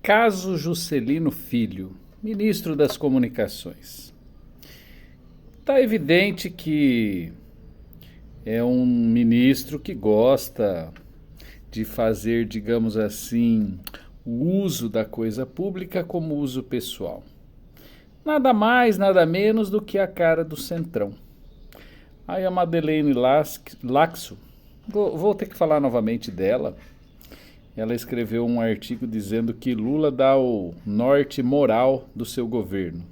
Caso Juscelino Filho, ministro das Comunicações. Está evidente que é um ministro que gosta de fazer, digamos assim, o uso da coisa pública como uso pessoal. Nada mais, nada menos do que a cara do Centrão. Aí a Madeleine Laxo, vou ter que falar novamente dela. Ela escreveu um artigo dizendo que Lula dá o norte moral do seu governo.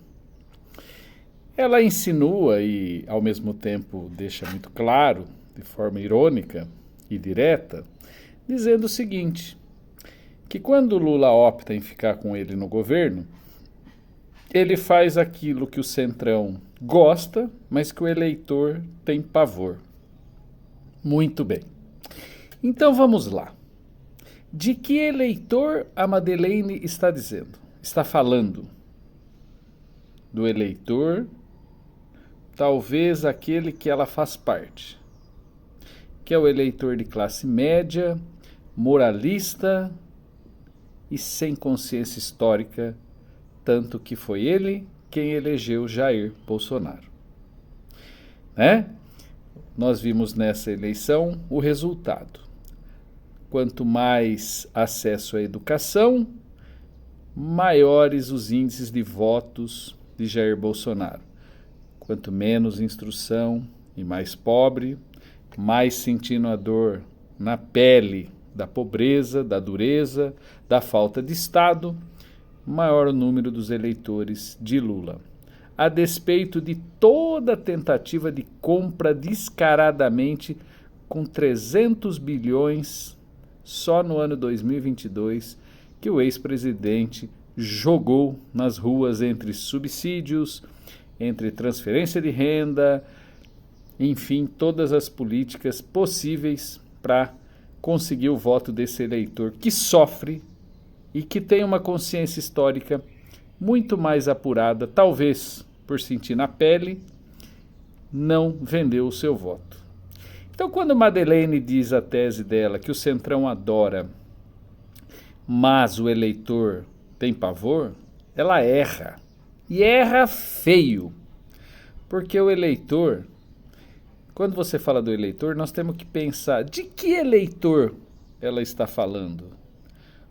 Ela insinua e, ao mesmo tempo, deixa muito claro, de forma irônica e direta, dizendo o seguinte, que quando Lula opta em ficar com ele no governo, ele faz aquilo que o Centrão gosta, mas que o eleitor tem pavor. Muito bem. Então vamos lá. De que eleitor a Madeleine está dizendo? Está falando do eleitor, talvez aquele que ela faz parte, que é o eleitor de classe média, moralista e sem consciência histórica, tanto que foi ele quem elegeu Jair Bolsonaro. Né? Nós vimos nessa eleição o resultado. Quanto mais acesso à educação, maiores os índices de votos de Jair Bolsonaro. Quanto menos instrução e mais pobre, mais sentindo a dor na pele da pobreza, da dureza, da falta de Estado, maior o número dos eleitores de Lula. A despeito de toda a tentativa de compra descaradamente com 300 bilhões só no ano 2022 que o ex-presidente jogou nas ruas entre subsídios, entre transferência de renda, enfim, todas as políticas possíveis para conseguir o voto desse eleitor que sofre e que tem uma consciência histórica muito mais apurada, talvez por sentir na pele, não vendeu o seu voto. Então, quando Madeleine diz a tese dela que o Centrão adora, mas o eleitor tem pavor, ela erra. E erra feio. Porque o eleitor, quando você fala do eleitor, nós temos que pensar de que eleitor ela está falando.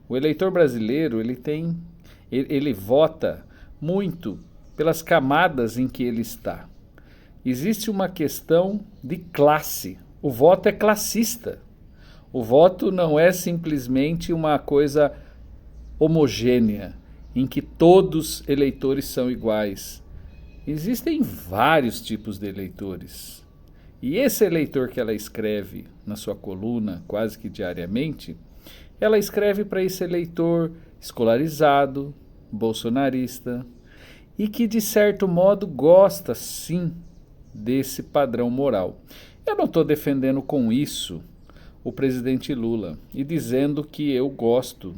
O eleitor brasileiro, ele vota muito pelas camadas em que ele está. Existe uma questão de classe. O voto é classista. O voto não é simplesmente uma coisa homogênea, em que todos eleitores são iguais. Existem vários tipos de eleitores. E esse eleitor que ela escreve na sua coluna, quase que diariamente, ela escreve para esse eleitor escolarizado, bolsonarista, e que de certo modo gosta sim desse padrão moral. Eu não estou defendendo com isso o presidente Lula e dizendo que eu gosto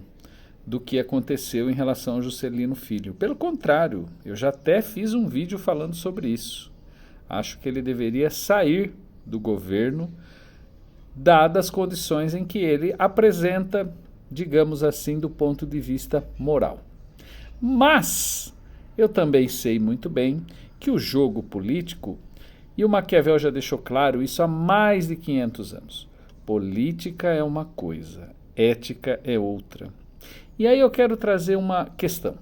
do que aconteceu em relação ao Juscelino Filho. Pelo contrário, eu já até fiz um vídeo falando sobre isso. Acho que ele deveria sair do governo, dadas as condições em que ele apresenta, digamos assim, do ponto de vista moral. Mas eu também sei muito bem que o jogo político, e o Maquiavel já deixou claro isso há mais de 500 anos, política é uma coisa, ética é outra. E aí eu quero trazer uma questão.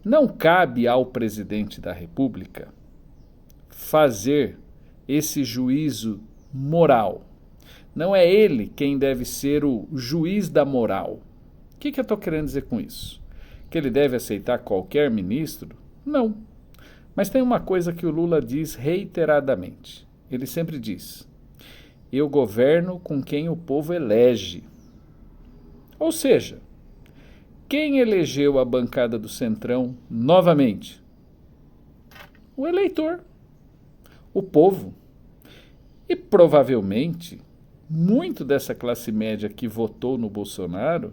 Não cabe ao presidente da República fazer esse juízo moral. Não é ele quem deve ser o juiz da moral. O que eu estou querendo dizer com isso? Que ele deve aceitar qualquer ministro? Não. Mas tem uma coisa que o Lula diz reiteradamente. Ele sempre diz: eu governo com quem o povo elege. Ou seja, quem elegeu a bancada do Centrão novamente? O eleitor, o povo. E provavelmente, muito dessa classe média que votou no Bolsonaro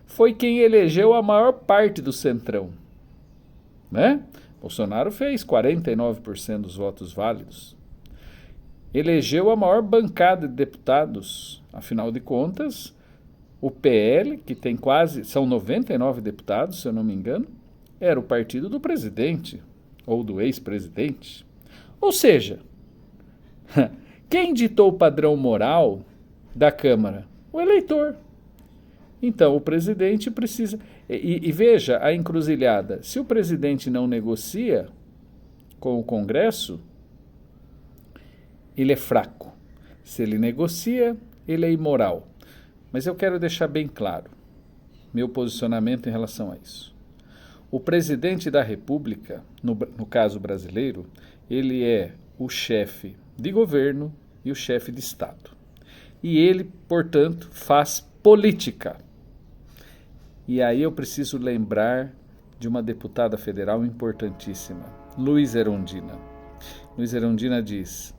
foi quem elegeu a maior parte do Centrão. Né? Bolsonaro fez 49% dos votos válidos. Elegeu a maior bancada de deputados, afinal de contas, O PL, que tem são 99 deputados, se eu não me engano, era o partido do presidente, ou do ex-presidente. Ou seja, quem ditou o padrão moral da Câmara? O eleitor. Então, o presidente precisa... E veja a encruzilhada. Se o presidente não negocia com o Congresso, ele é fraco. Se ele negocia, ele é imoral. Mas eu quero deixar bem claro meu posicionamento em relação a isso. O presidente da República, no caso brasileiro, ele é o chefe de governo e o chefe de Estado. E ele, portanto, faz política. E aí eu preciso lembrar de uma deputada federal importantíssima, Luiza Erundina. Luiza Erundina diz: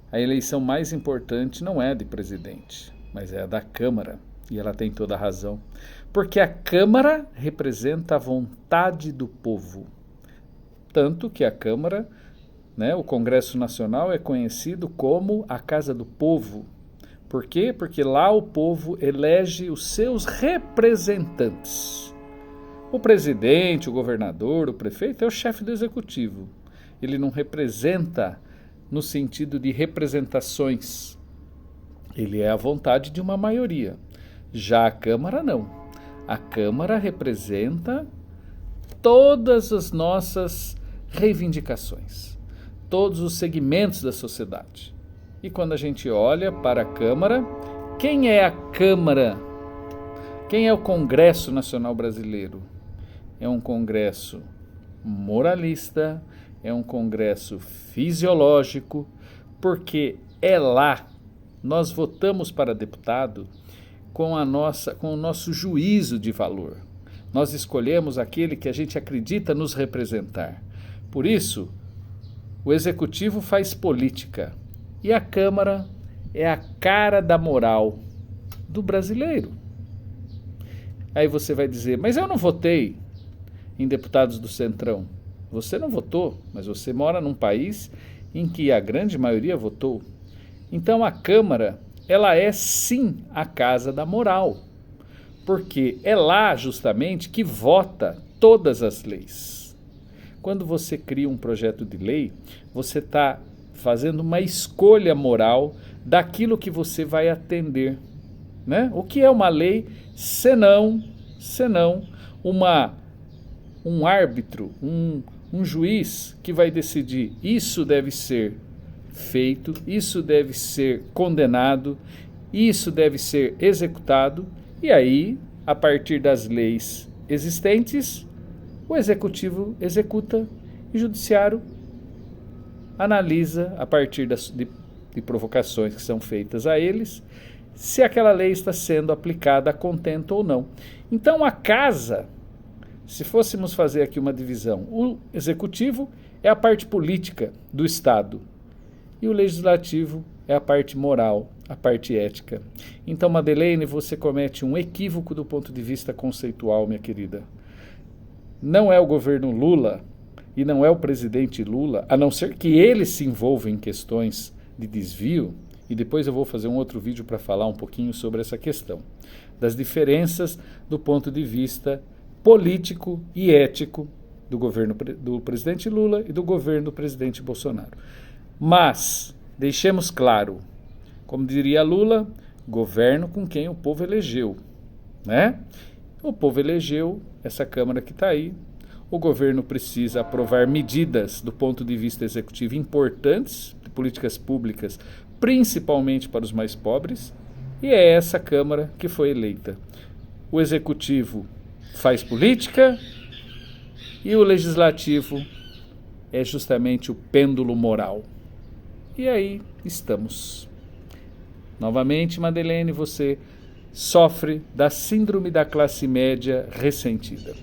a eleição mais importante não é a de presidente, mas é a da Câmara. E ela tem toda a razão. Porque a Câmara representa a vontade do povo. Tanto que a Câmara, o Congresso Nacional, é conhecido como a Casa do Povo. Por quê? Porque lá o povo elege os seus representantes. O presidente, o governador, o prefeito é o chefe do executivo. Ele não representa no sentido de representações. Ele é a vontade de uma maioria. Já a Câmara não. A Câmara representa todas as nossas reivindicações, todos os segmentos da sociedade. E quando a gente olha para a Câmara, quem é a Câmara? Quem é o Congresso Nacional Brasileiro? É um Congresso moralista, é um Congresso fisiológico, porque é lá, nós votamos para deputado com o nosso juízo de valor. Nós escolhemos aquele que a gente acredita nos representar. Por isso, o Executivo faz política e a Câmara é a cara da moral do brasileiro. Aí você vai dizer, mas eu não votei em deputados do Centrão. Você não votou, mas você mora num país em que a grande maioria votou. Então a Câmara, ela é sim a casa da moral, porque é lá justamente que vota todas as leis. Quando você cria um projeto de lei, você está fazendo uma escolha moral daquilo que você vai atender. O que é uma lei, senão um árbitro, um juiz que vai decidir isso deve ser feito, isso deve ser condenado, isso deve ser executado, e aí, a partir das leis existentes, o Executivo executa e o Judiciário analisa, a partir de provocações que são feitas a eles, se aquela lei está sendo aplicada a contento ou não. Então a casa, se fôssemos fazer aqui uma divisão, o Executivo é a parte política do Estado e o Legislativo é a parte moral, a parte ética. Então, Madeleine, você comete um equívoco do ponto de vista conceitual, minha querida. Não é o governo Lula e não é o presidente Lula, a não ser que ele se envolva em questões de desvio, e depois eu vou fazer um outro vídeo para falar um pouquinho sobre essa questão, das diferenças do ponto de vista político e ético do governo do presidente Lula e do governo do presidente Bolsonaro. Mas, deixemos claro, como diria Lula, governo com quem o povo elegeu, O povo elegeu essa Câmara que está aí. O governo precisa aprovar medidas do ponto de vista executivo importantes, de políticas públicas, principalmente para os mais pobres, e é essa Câmara que foi eleita. O Executivo faz política e o Legislativo é justamente o pêndulo moral. E aí estamos. Novamente, Madeleine, você sofre da síndrome da classe média ressentida.